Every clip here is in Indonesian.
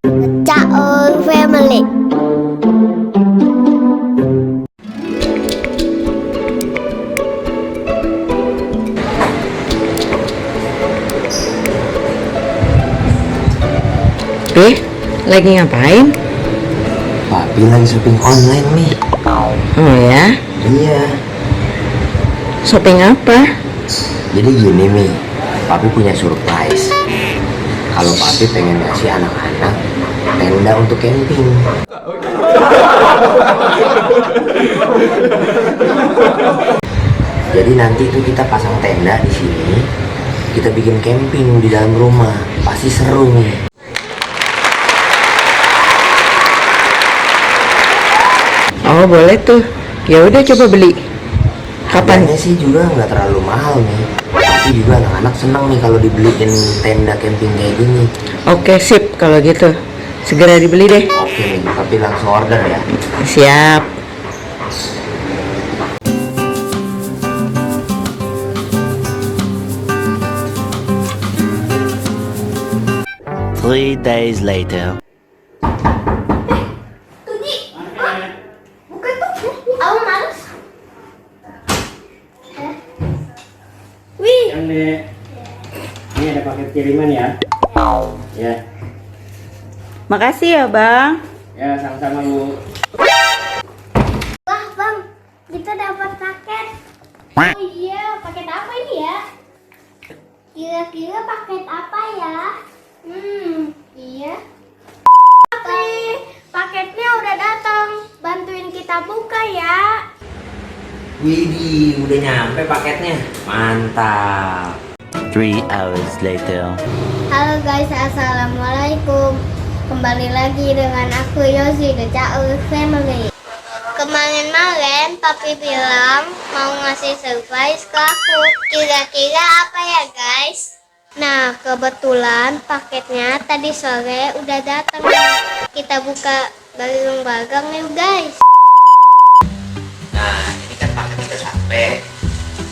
Caol Family. Lagi ngapain? Papi lagi shopping online nih. Oh ya? Iya. Shopping apa? Jadi gini Mi, Papi punya surprise. Kalau Papi pengen ngasih anak-anak tenda untuk camping. Jadi nanti itu kita pasang tenda di sini, kita bikin camping di dalam rumah. Pasti seru nih. Oh boleh tuh. Ya udah coba beli. Kapan? Harganya sih juga nggak terlalu mahal nih. Tapi juga anak-anak senang nih kalau dibeliin tenda camping kayak gini. Oke sip kalau gitu. Segera dibeli deh. Oke nih, Papi langsung order ya. Siap. Three days later. Bukan tuh. Aku males. Wih. Yang ini ada paket kiriman ya. Ya, Makasih ya bang. ya sama-sama Bu. Wah bang, kita dapat paket. Oh iya, paket apa ini ya? Kira-kira paket apa ya? Iya. Tapi paketnya udah datang. Bantuin kita buka ya. Widih, udah nyampe paketnya. Mantap. 3 hours later. Halo guys, assalamualaikum. Kembali lagi dengan aku Yosi The Caul Family. Kemarin Papi bilang mau ngasih surprise ke aku. Kira-kira apa ya guys? Nah, kebetulan paketnya tadi sore udah datang. Kita buka bareng-bareng nih guys. Nah, ini kan paket udah sampai.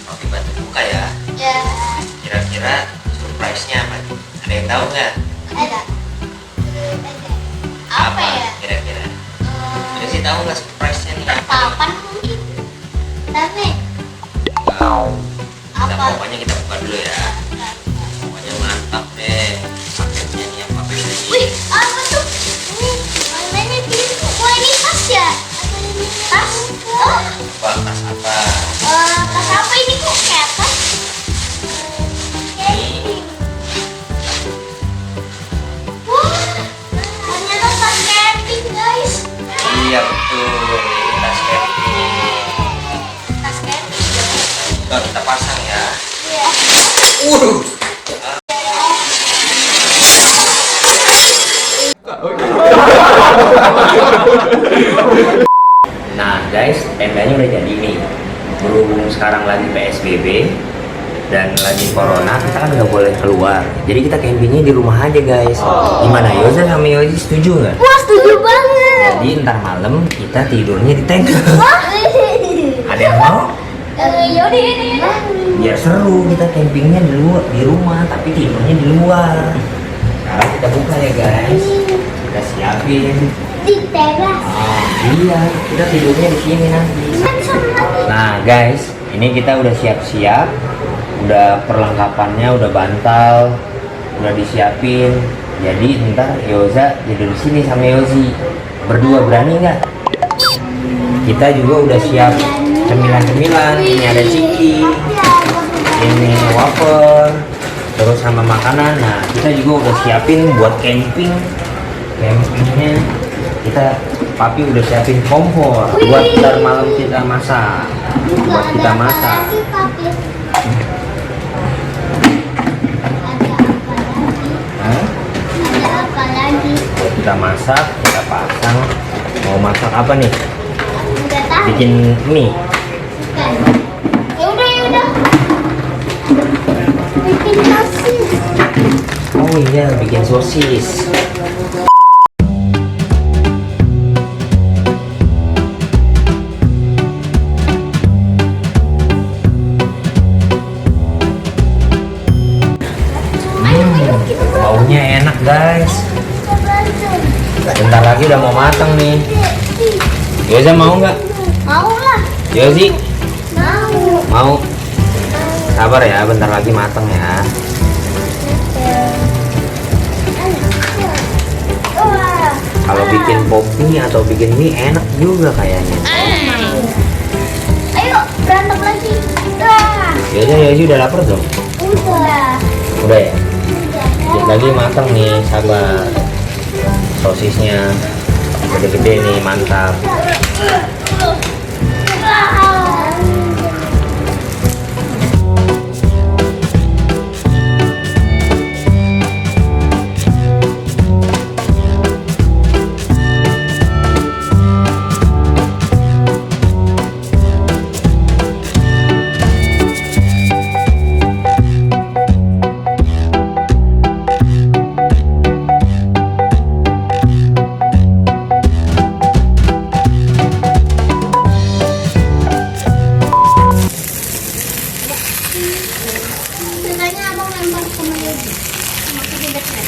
Papi bantu buka ya. Ya, Kira-kira surprise-nya apa nih? Ada yang tahu nggak? ada. Apa ya? Kira-kira? Udah sih tahu nggak surprise-nya nih? Papan mungkin. Tapi Nah, pokoknya kita buka dulu ya. Pokoknya mantap deh. Paketnya nih yang Papi udah wih, apa tuh? Ini warnanya biru. Wah, ini tas ya? Tas? Oh, Wah, tas apa? tas apa ini kok kayak tas? Camping. Wah, ternyata tas camping guys. Iya betul, ini tas camping. Tas camping guys. Coba kita pasang ya. Iya. Nah guys, tendanya udah jadi nih. Berhubung sekarang lagi PSBB dan lagi corona, kita kan nggak boleh keluar. Jadi kita campingnya di rumah aja guys. Gimana, Yoza sama Yozi setuju nggak? Wah, setuju banget. Jadi ntar malam kita tidurnya di tenda. Ada yang mau? Yaudah ini. Biar seru, kita campingnya di rumah tapi tidurnya di luar. Sekarang kita buka ya guys. Kita siapin. Di teras. Oh, iya, kita tidurnya di sini nanti. Nah guys, ini kita udah siap-siap, udah perlengkapannya, udah bantal, udah disiapin. Jadi ntar Yoza tidur di sini sama Yozi. Berdua berani nggak? Kita juga udah siap cemilan-cemilan. Ini ada ciki, ini wafer, terus sama makanan. Nah kita juga udah siapin buat camping. Campingnya kita, Papi udah siapin kompor buat ntar malam kita masak. Buat kita masak. Hah? Ada apa lagi? Buat kita masak, kita pasang. Mau masak apa nih? Enggak tahu. Bikin mie. Bukan. Ya udah. Bikin sosis. Oh iya, bikin sosis. Baunya enak guys. Bentar lagi udah mau matang nih. Yoza mau nggak? Mau lah. Yozi Mau. mau. Sabar ya, bentar lagi matang ya. Wah. Kalau bikin popi atau bikin mie enak juga kayaknya. Ayo berantem lagi. Wah. Yozi udah lapar dong? Udah. Udah ya? Dikit lagi matang nih, sabar. Sosisnya gede-gede nih, mantap. Ceritanya abang lempar sama Yogi. Sama kedeknya.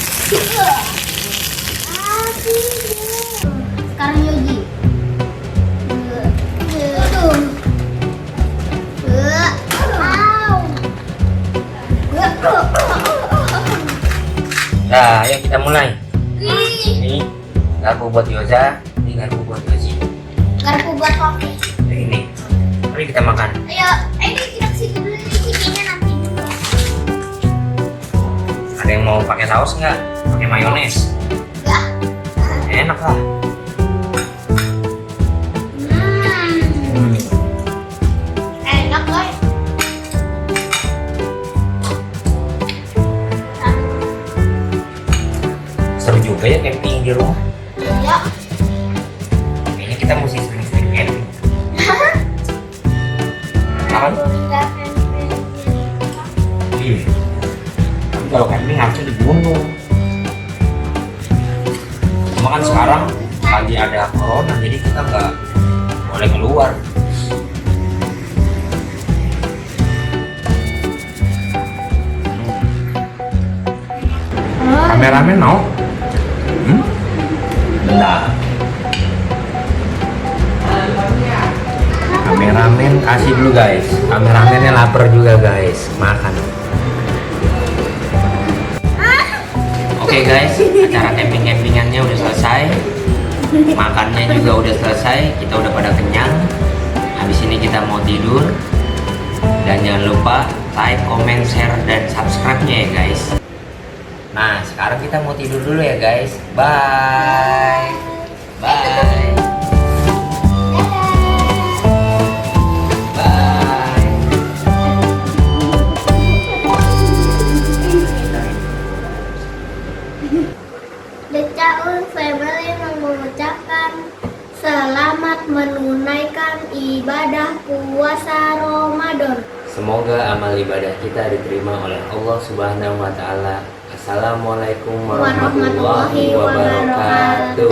Sekarang Yogi. Nah, ayo kita mulai. Ini garpu buat Yoza, ini garpu buat Yozi. Garpu buat kopi. Ini, mari kita makan. Ayo, ini kita kasih dulu nih cicinya nanti dulu. Ada yang mau pakai saus nggak? Pakai mayones? Enggak. Enak lah. Enak guys. Seru juga ya camping di rumah. Iya. Kayaknya kita mesti sering-sering camping. Kan? Iya. Tapi kalau camping harusnya di gunung. Cuma kan sekarang lagi ada corona, jadi kita nggak boleh keluar. Kameramen mau? Bentar. Kameramen kasih dulu guys. Kameramennya lapar juga guys. Makan. Oke guys, acara camping-campingannya udah selesai. Makannya juga udah selesai. Kita udah pada kenyang. Habis ini kita mau tidur. Dan jangan lupa like, comment, share, dan subscribe-nya ya guys. Nah, sekarang kita mau tidur dulu ya guys. Bye. Bye. Bye. The Caul Family mengucapkan selamat menunaikan ibadah puasa Ramadan. Semoga amal ibadah kita diterima oleh Allah Subhanahu wa taala. Assalamualaikum warahmatullahi wabarakatuh.